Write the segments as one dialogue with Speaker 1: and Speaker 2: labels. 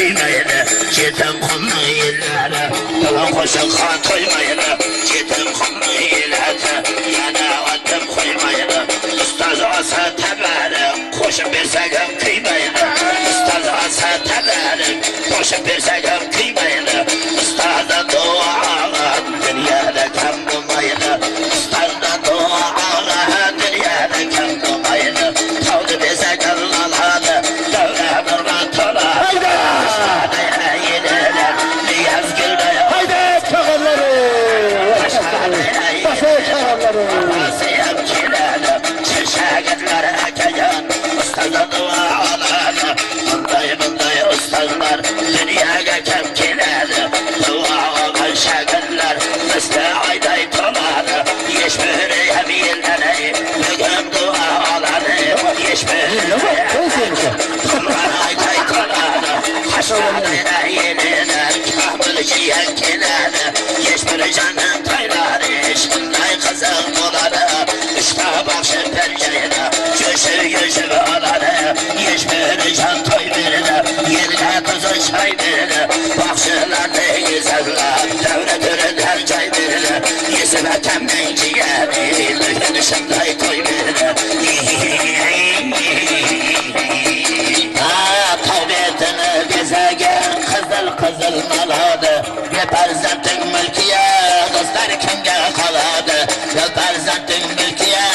Speaker 1: kıymayını, yetim kumlu illere, yalan koşun kan koymayını, yetim kumlu illere, yana attım koymayını, ustaz olsa taberi, koşun bir sakın kıymayını, ustaz olsa taberi, koşun bir sakın kıymayını, ustazdan dualar, dünyada kam bulmayını, ustazdan dualar, dünyada kam bulmayını, tavdı bir sakın laladı, devlemin ratına, dünyaya kem kiledi, dua olan şakirler, misli ayday toladı, yeşmiri hem yildeni, bugün dua olanı, yeşmiri kumran ayday toladı, haşlarına yeniner, kahmil giyen kiledi, yeşmiri canın tayları, işkinden kızıl buladı, işte bakşı pencerine, göğsü yüzü aladı, yeşmiri can toy verir, yerine kızıl çay verir, bakşılarını güzeller, devletin her çay verir, yüzüme temden ciğeri, düşünüşümde toy verir. Tavbetini gezegen kızıl kızıl maladı, yeter zaten mülkiye, dostlar kimge kaladı, yeter zaten mülkiye,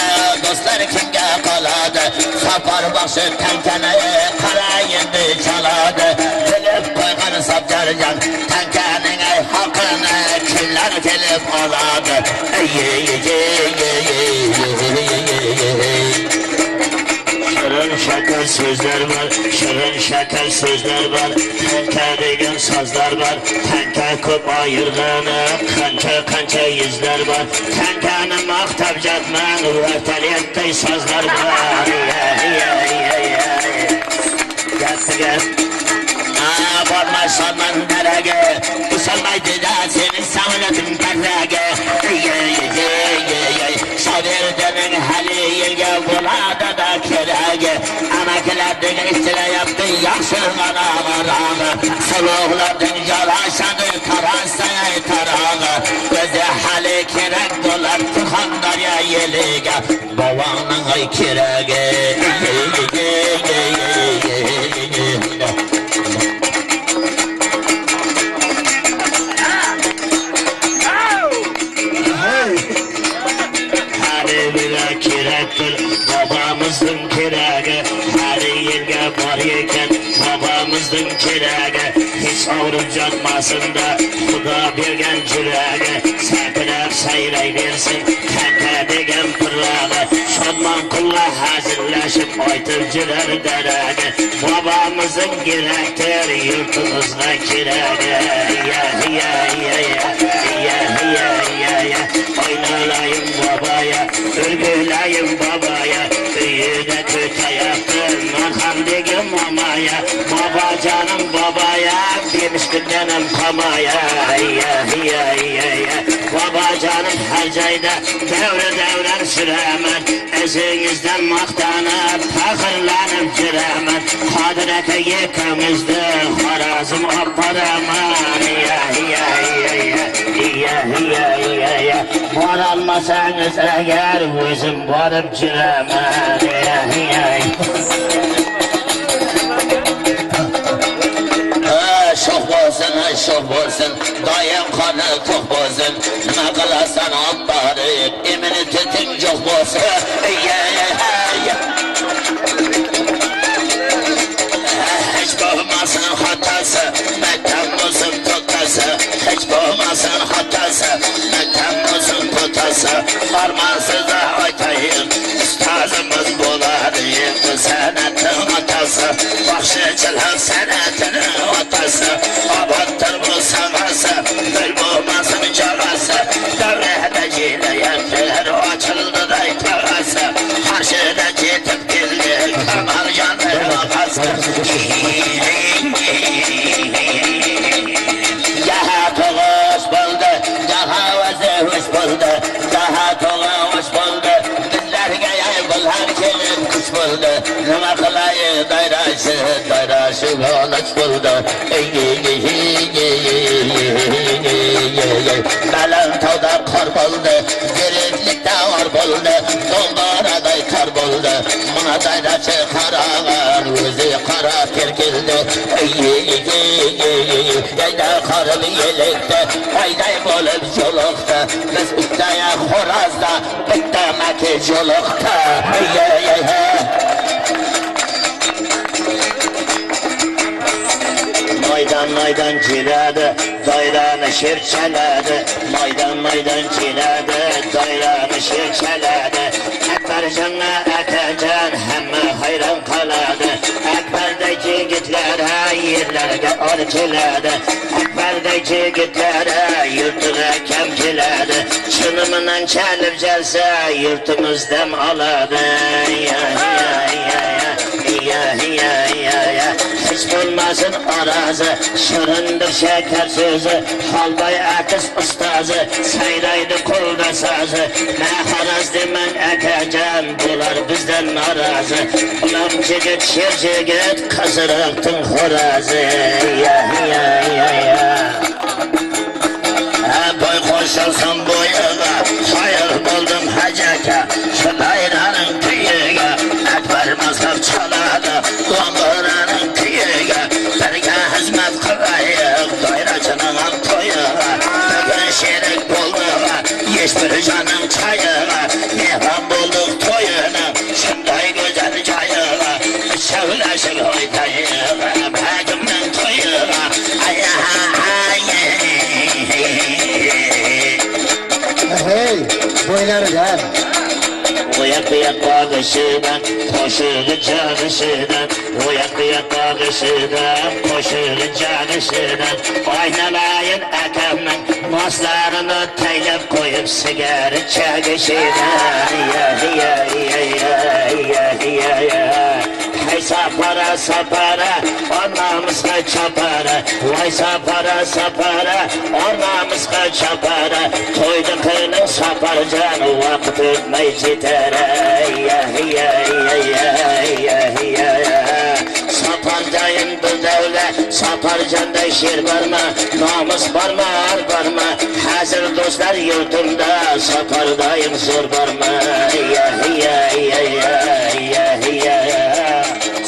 Speaker 1: dostlar kimge kaladı, sapar başı tenkeneye, kara yendi çaladı, gelip koygan sapcarcan, tenkenin ey hakkını, küller gelip aladı, şirin şeker sözler var, şirin şeker sözler var, tenke degen sazlar var, tenke köp ayırgını, kança yüzler var, tenkenin maktab jatman, vətaliyetday sazlar var, gel. Varmaşandan derege, usalmaydı da senin savunatın derege, şavirdenin hali yenge bulada da kerege, anakilerden istile yaptı yakşırgana varağı, suluğladın yalaşadı taransaya tarağı, göze hali kerek dolar tıkandar ya yelige, babanın ay kerege, babamızın kirege, her yerge var yeken babamızın kirege, hiç ağrım canmasın da Xuda bergen jürege, sepilep sayrey versin tenke degen pırrağı, şodman kulla hazırlaşıp aytıp jürer derege, babamızın girektir yurtumuzga kirege, oynalayım babaya, örgülayım babaya, büyüde kötü yaptım, makam degim mamaya, baba canım babaya, demiş gündenim kamaya, baba canım her cayda, devre süremen, ezinizden maktanıp, fakirlanıp süremen, hadrete yıkımızdı, harazım apparaman, varalmasanız eğer özüm varıp cüremen, şoh bolsun, daim kanı tok bolsun, nima qilasan obbari, emini teting jo'q bolsun, hech bo'lmasin xatasi, maktab bo'lsin to'tasi, hech bo'lmasin xatasi, maktab bo'lsin to'tasi, farmonsiz aytayim, ustozimiz bo'ladi, bu san'atning otasi, baxshichilar san'atini otasi, oboddir bu samasi, dil bo'lmasin jag'asi, davrada jilayaptir, ochildi tag'asi, qarshida jetib keldik, Kamarjonning og'asi. Hoş buldu, daha hoş buldu, bizlerge yay bulhan kelin kuş buldu, nima qilayi dayra dayrası dayraşı olaç buldu. Balan tağda kar buldu, ziriklikte var buldu, dombaraday kar buldu. Buna dayraşı karağın, özü kara terkildi. Yayda karılı yelekte, hayday bolup yolukta. Biz üstaya horazda, bittemeki yolukta. Maydan maydan ciledi, dayranı şirçeledi. Maydan maydan ciledi, dayranı şirçeledi. Ekbercanla etecan, hemme hayran kaladı. Ekberdeki gitlere, yerlerde artiledi. Ekberdeki gitlere, yurtuna kemkiledi. Çınımından çalıp gelse, yurtumuz dem aladı. Hiç bulmasın arazı, şırındır şeker sözü. Halbay artist ustazı, sayraydı kulda sazı. Ne haraz demen ekeceğim, bular bizden narazı. Ulan cigit şir cigit, kazırıktın horazı. Boy koşulsun boyuna, hayır buldum hacaka. Şu dayranın kıyıga, ekber mazhab çaladı. Domburanın kıyıga, berge hizmet kılayık. Dayracının toyuğa, bugün şerik bulduğa. Yeşbir canın çayığa, mehran bulduk toyuna. Şunday güzel çayığa, şevleşik hoytayığa. Hacımın toyuğa,
Speaker 2: Hey, boyları gel.
Speaker 1: Uyak uyak bağışıdan, koşulu canışıdan. Uyak uyak bağışıdan, koşulu canışıdan. Oynamayın atamın maslarını teylep koyup sigara çakışıdan. Hey sapara sapara, ornamızga çapara. Vay sapara sapara, ornamızga çapara. Toydu kının saparcan, vakit ötmey yeter. Saparcayın bu devlet, saparcanda şir var mı? Namus var mı, ar var mı? Hazır dostlar yurtumda, sapardayım zor var mı?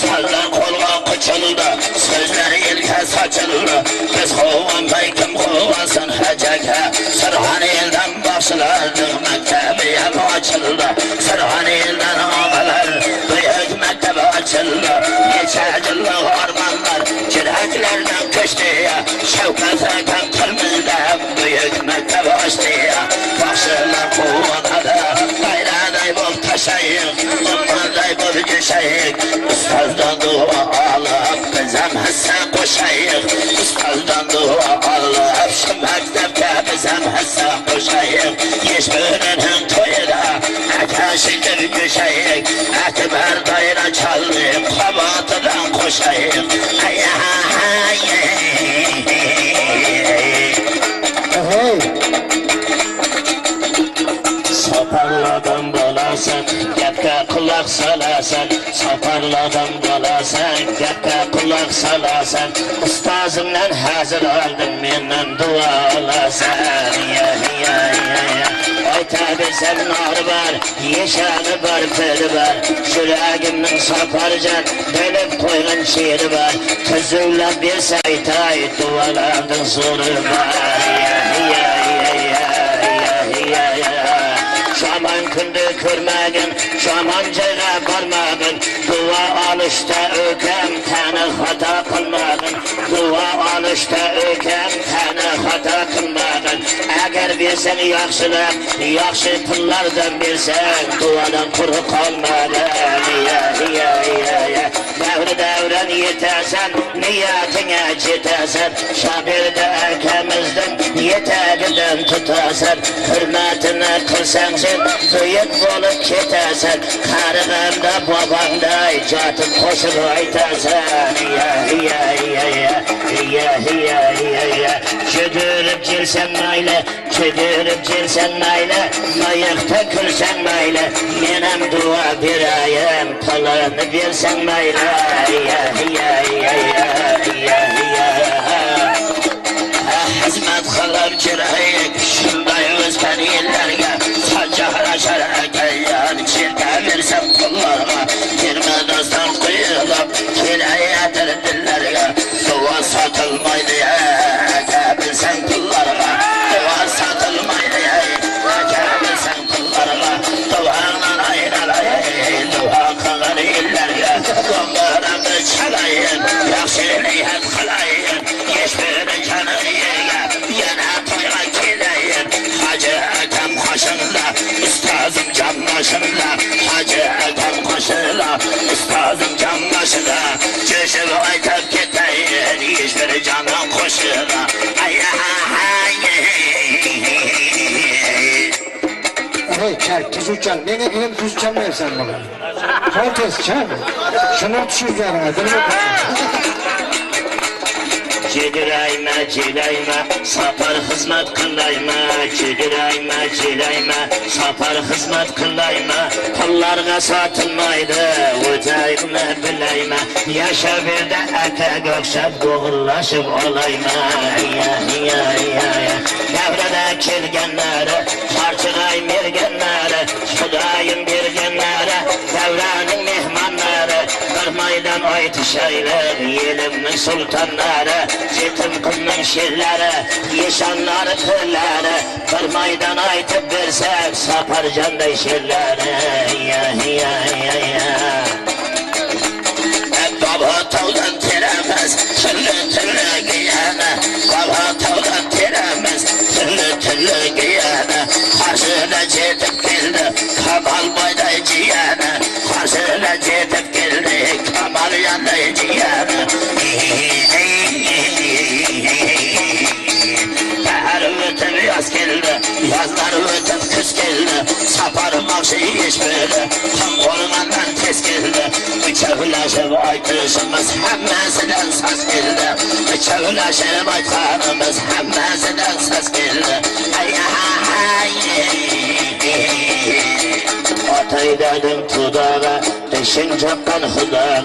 Speaker 1: Saldan kolga kıçıldı, sözleri ilke saçıldı. Biz kovandayken kovansın hacaka. Sırhan elden başlardık, mektebi yem açıldı. Sırhan elden ağalar, büyük mektebi açıldı. Geçercillik ormanlar, cireklerden köştü ya. Şevket eken kırmızıda, büyük mektebi açtı ya. Başlarlar kovanadı, gayraday bol taşayık. Ummanday bol düşeyik. Ustazdan dua alıp, bizim hisse koşayık. Ustazdan dua alıp, şu mektepte bizim hisse koşayık. Yeşbirinin toyuna, ateşidir düşeyik. Ekber dayına çaldık, kabatıdan koşayık.
Speaker 2: Hey.
Speaker 1: Saparladan dolasın, gepke kulak salasın. Saparladan dolasın, gepke kulak salasın. Ustazımdan hazır aldın, menden dua alasın. Ay tabi sen nar var, yeşanı var, peri var. Yüreğimin saparcan, dönüp koyun şiiri var. Kızıyla bir saytay, dualardın zoru var. Şaman kündü kürmegin, şamancına varmadın. Dua alışta ökem, tane hata kılmadın. Dua alışta ökem, tane hata kılmadın. Eğer bilsen yaxşılık, yaxşı pullardan bilsen, duadan kuru kalmadın. Devri devren yetersen, niyetine cetersen. Şabirde erkemizden, yeterden tutarsan. Hürmetine kılsan sen, büyük bulup ketersen. Karıganda babanda, catıp koşup aytarsan. Güdürüp gelsen aile, çökürüp girsen mayli, mayıkta külsen mayli, menem dua birayım, talını versen mayli. Hizmet kılıp gireyik, şunday özken yerlerge, saçakla şarakayan, çirke versem kullarga, girme dostan kuyulup, kireyedir dillerge, dua satılmaydı bilsen kullarga, dua satılmaydı bilsen kullarga, duanla ayralayın, dua kılır illerge, donlarımı çalayın, yakşiliyen kılayın, geçmenin canı yege, yana toyma kileyim, Hacı Ethem koşunla, üstazım canlaşınla, Hacı Ethem koşunla, üstazım canlaşınla, Cüşüp aytıp gitmeyin, hiçbir canım koşunla,
Speaker 2: Hey çar, tuz uçan. Nene gidin tuz uçanmıyor sen bana. Kontes çar. Şunu düşür yarına, durma
Speaker 1: Cidirayma, cilayma, sapar hizmet kılayma. Cidirayma, cilayma, sapar hizmet kılayma. Kullarga satılmaydı, ucayını bilayma. Yaşa bir de ete gökşep, boğullaşıp olayma. Devrede kirgenleri, harçınay mirgenleri, Hudayım birgenleri, devranın mihmanları, kırmaydan aytışaylar, yelimin sultanları, yetim kızın şirleri, yeşanları kırları, kırmaydan aytıp versek, sapar canday şirleri. Baba tavdan teremez, türlü giyene, baba tavdan teremez, türlü giyene, karşına cedip geldi, Kamal boyday ciyene, karşına cedip geldi, Kamal yanday ciyene. Bahar ötüp yaz geldi, yazlar ötüp kış geldi, saparım akşayı iş böyle, tam ormandan tez geldi, bıçaklaşıp aytışımız hemmesinden ses geldi, bıçaklaşıp aytkanımız hemmesinden ses geldi. Atay dedim tudağa, eşin çakkan hudağa,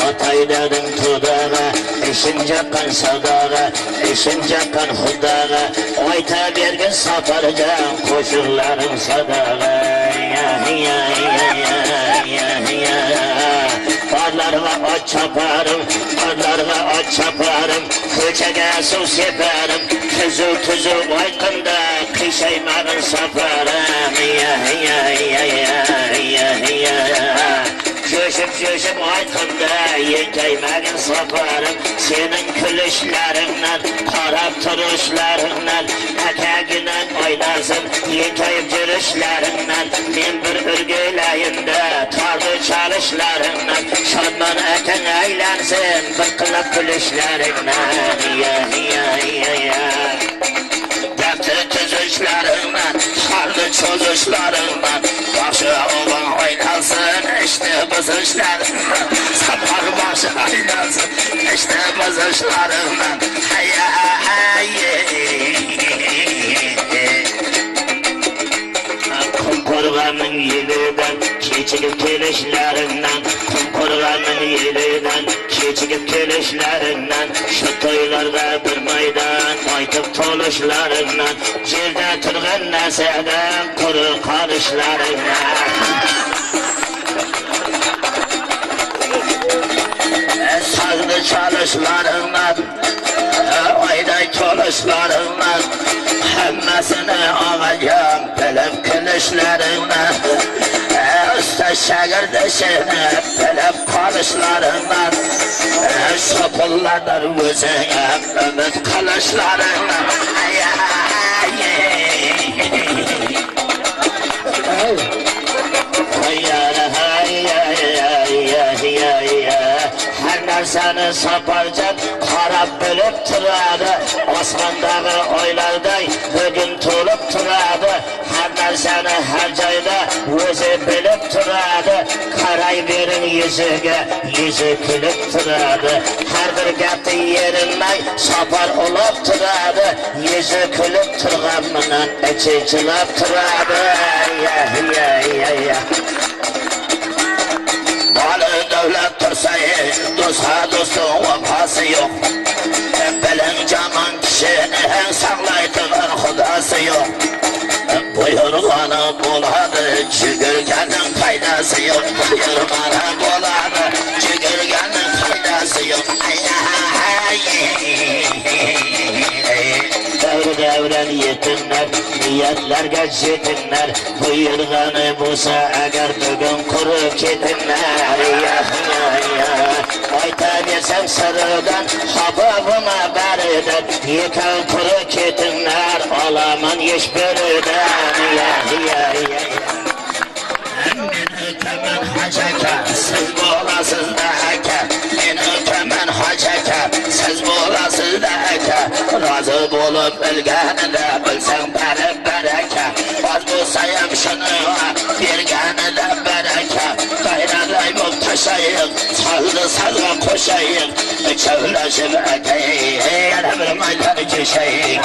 Speaker 1: atay dedim tudağa, eşin çakkan sadağa, eşin çakkan hudağa, oyta bir gün saparacağım koşullarım sadağa. Barlarına at çaparım, barlarına at çaparım, köçege su seperim, tüzü aykında kışaymarın saparım. Coşup aykında yenkeymerin saparım, senin külüşlerinden, karab turuşlarından, eteğinden oynarsın, yenkeyip cürüşlerinden, min bir ürgüleyinde, tardı çalışlarından, şanman eten eylensin, bir kılıp külüşlerinden. Dertli tüzüşlerinden, kardı çözüşlerinden, başı olan oynasın, işte bızışlarından, sapar başı oynasın, işte bızışlarından. Kumkurganın yelinden, keçigip gelişlerinden, Kumkurganın yelinden, keçigip gelişlerinden, şu toylarda bir maydan, aytıp toluşlarından, Cirde turgan neseden, kuru karışlarından. Sazlı çalışlarından, ayday çalışlarından, hemmesini alacağım pelep kılıçlarından, usta şagirdeşine pelep kalışlarından, sopullardan özüne ümit kılıçlarından. Seni saparcak karab bölüp turadı, Osman'dağı oylarday bugün tulup turadı, her narsani her joyda o'zi bilib turadi, qarayverin yuziga, yuzi kulib turadi, har bir gapni yerinmay sopar ulab turadi, yüzü külüp turganından içi çılap turadı. Malı devlet tursa dosta dostun vefası yok. Belin caman kişinin saklaydılar hudası yok. Buyurganı buladı, cügürgenin faydası yok. Buyurganı buladı, cügürgenin faydası yok. Devren yetimler, niyetlerge yetimler. Buyurganı bulsa eğer bugün kuru ketimler. Ayta versem sarıdan, hababıma beriden. Yıkan kuru ketimler, alaman yeş bürüden. Hemen hacaka, siz bulasız da haka. Hemen hacaka, siz bulasız da haka. Razı bulup bilgeni de bilsen bereke. Az bulsayım şunu, birgeni de bereke. Gayraday bul taşayım, sazlı sazla koşayım. Çevleşip eteği, bir maydan köşeyi.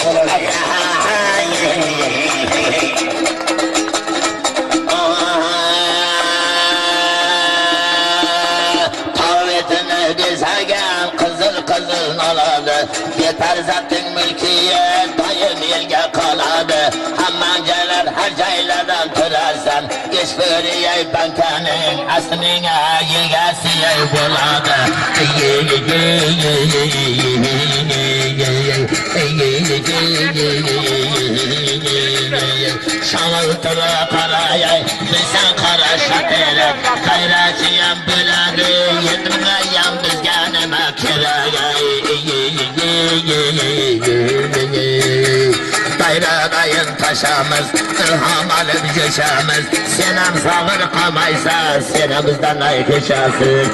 Speaker 1: Kızıl naladı, yeter zaten mülkiye, dayın ilge kaladı. Aman gelir her caylardan türersen, geç bürüye bankanın aslına yegesiye buladı. Şalıktıra karaya, bilsen kara şatere, gayretçiyem büledi, yetimleyem bizgenime kireye. Dayradayın taşamız, ilham alıp geçemiz. Senem sağır kamaysa, senemizden ay köşasın.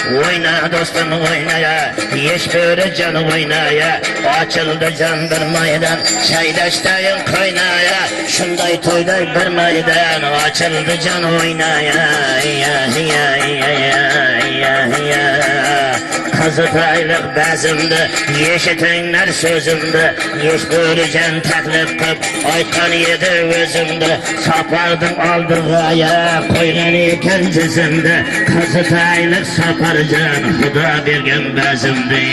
Speaker 1: Oyna dostum oyna ya, yeş böyle can oyna ya. Açıldı candır maydan, çaydaştayın kayna ya. Şunday toyday bir maydan, açıldı can oyna ya. Kazıtaylık bezimdi, yeşetenler sözümdi. Yeş bölücen taklif kıp, aytan yedi özümdi. Sapardım aldırgaya, koygan eken cizimdi. Kazıtaylık saparcan, huda bir gün bezimdi.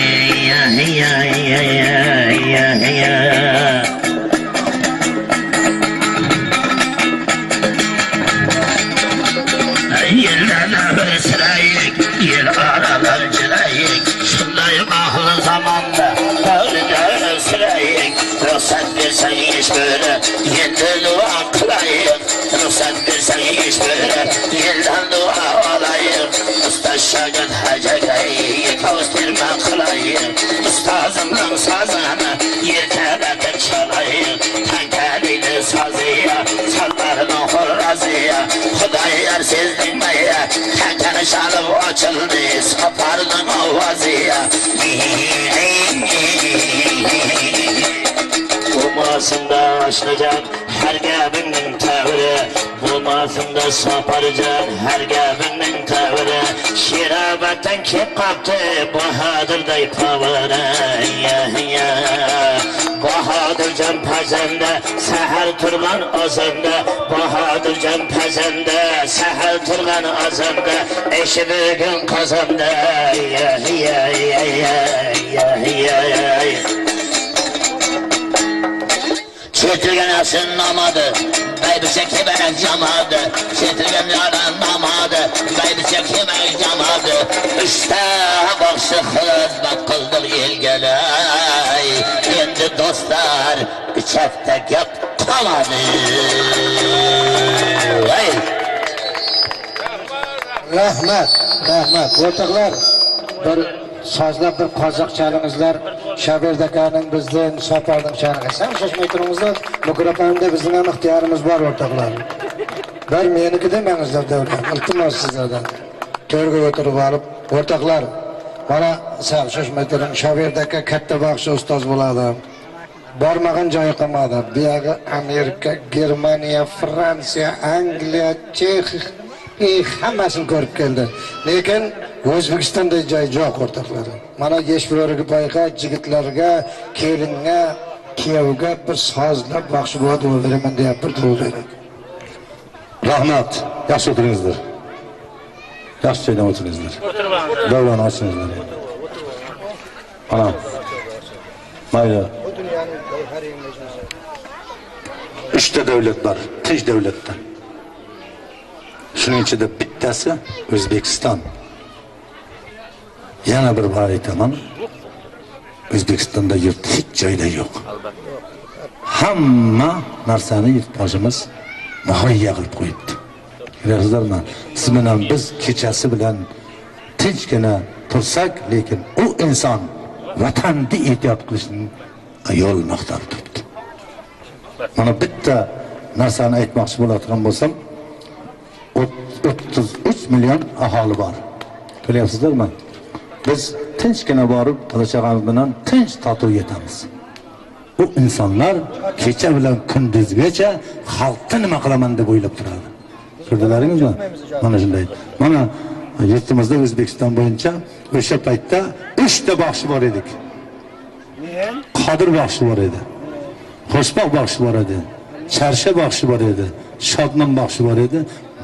Speaker 1: Yerlerine sırayık, yer aralar cirayık. Şundayım ahlı zamanda, dağlı sırayık. Ruhsat versen iş böyle, yeniden dua kılayık. Ruhsat versen iş böyle, yeniden dua olayık. Usta şagın hacagayı, kavusturma kılayık. Ustazımın sazını, yertebedir çalayık. Tankeliyle sazıya, sallarını horrazıya. Hudayar sizdinmeye, tenkeni şalıp açıldı. Sapardın ovazıya. Bulmasında aşlayacak her gebinin tevri. Bulmasında saparacak her gebinin tevri. Şirabetten kim kaptı Bahadır day pavara. Bahadır can pezende, seher turgan azanda. Bahadır can pezende, seher turgan azanda. Eşi bugün kazanda. Çetirgen asın namadı, baybıça kemerek camadı. Çetirgen yalan namadı, baybıça kemerek camadı. İşte bakşı hizmet kıldır ilgelay. Endi dostlar, içekte gap kalmadı.
Speaker 2: Rahmet, ortaklar. Bir sazlab bir qozoq chalingizlar. Shaberdakaning bizdan Saparning chaliga. Sen shoshmay turingizlar. Mikrofonda bizning ham ixtiyorimiz bor o'rtoqlar. Bir meniki demangizlar davlat. Iltimos sizlardan. To'rga o'tirib olib, o'rtoqlar, mana sen shoshmay turing. Shaberdaka katta baxshi ustoz bo'ladi. Bormagan joyi qolmadi. Bu yoqi Amerika, Germaniya, Fransiya, Angliya, Chexiya Hammasini ko'rib keldi. Lekin O'zbekistonda joy yo'q o'rtoqlar. Mana yeshbirga boyqa, yigitlarga, kelinga, kuyovga bir sozlab baxshi bo'ladi o'ldiraman deb bir to'g'ri.
Speaker 3: Rahmat, yaxshi o'tiringizlar. Yaxshi joydan o'tiringizlar. Davron ochingizlar. Ana. Mayli. Uchta davlat bor, tinch davlatdan. Shuning ichida bittasi O'zbekiston. Yana bir bor aytaman. O'zbekistonda yurt hech joyda yo'q. Hamma narsani yurtboshimiz muhayyo qilib qo'yibdi. Bilasizlarmi? Siz bilan biz kechasi bilan tinchgina tursak, lekin u inson vatanni ehtiyot qilishning ayol maqtab turibdi. Mana bitta narsani aytmoqchi bo'ladigan bo'lsam, 33 million aholi bor. Ko'ryapsizlarmi? Biz tinchgina borib, qilachag'imiz bilan tinch totuv yetamiz. Bu insonlar kecha bilan kunduzgacha xalqni nima qilaman deb o'ylab turadi. Ko'rdilaringizmi? Mana shunday. Mana yurtimizda O'zbekiston bo'yicha o'sha paytda 3 ta baxshi bor edik. Qodir baxshi bor edi. Xo'shboq baxshi bor edi. Charsha baxshi bor edi. Shodmon baxshi bor edi.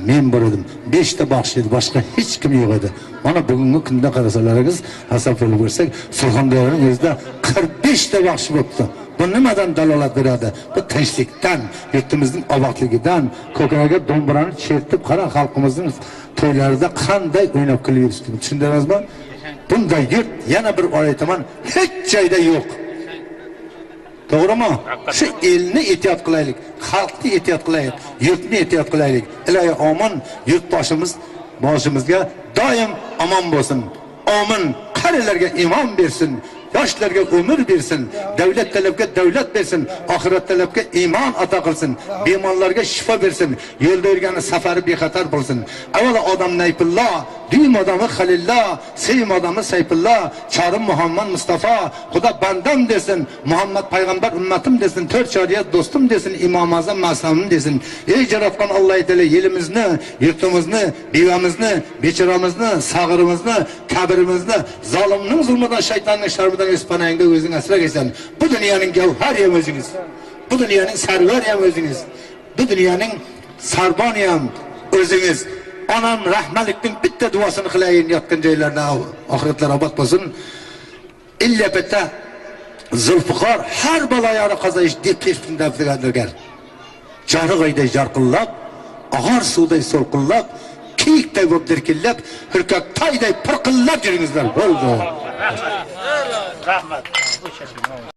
Speaker 3: Men bor edim. 5 ta baxshi edi, boshqa hech kim yo'q edi. Mana bugungi kunda qarasalaringiz, hisoblab ko'rsak, Surxondaryoning o'zida 45 ta baxshi bo'libdi. Bu nimadan dalolat beradi? Bu tinchlikdan, yurtimizning obodligidan, ko'kragiga do'mbirani chertib qara xalqimizning to'ylarida qanday o'ynab kulib yurishdi. Tushundingizmi? Bunday yurt yana bir aytaman, hech joyda yo'q. To'g'rimi? Shu elni ehtiyot qilaylik, xalqni ehtiyot qilaylik, yurtni ehtiyot qilaylik. Ilohi omin, yurtboshimiz boshimizga doim omon bo'lsin. Omin, qarilarga iymon bersin. Yoshlarga umr bersin, davlat talabga davlat bersin, oxirat talabga iymon ato qilsin, bemorlarga shifo bersin, yo'lda yurgani safari bexatar bo'lsin. Avvalo odam Naypulloh, din odami Halilloh, Seym odami Sayfulloh, Chorim Muhammad Mustafa, Xudo bandam desin, Muhammad payg'ambar ummatim desin, 4 shariat do'stim desin, Imom Azam mazhabim desin. Ey Jarofqon Alloh taolo elimizni, yurtimizni, bevamizni, bechoramizni, sag'irimizni, kabirimizni zolimning zulmidan, shaytonning sharridan ispanangda o'zing asragaysan. Bu dunyoning gavhari ham o'zingiz. Bu dunyoning sarvari ham o'zingiz. Bu dunyoning sarboni ham o'zingiz. Onam rahmalikning bitta duosini qilayin, yotgan joylarida oxiratlar obod bo'lsin. Illapata Zulfiqor har baloyoni qazayish deb tepindadirgar. Jorig'ayday jarqillab, og'ir suvday so'lqillab, kiyikday bo'lib dirkillab, hurkat toyday pirqillab yuringizlar. Bo'ldi.
Speaker 1: Rahmat.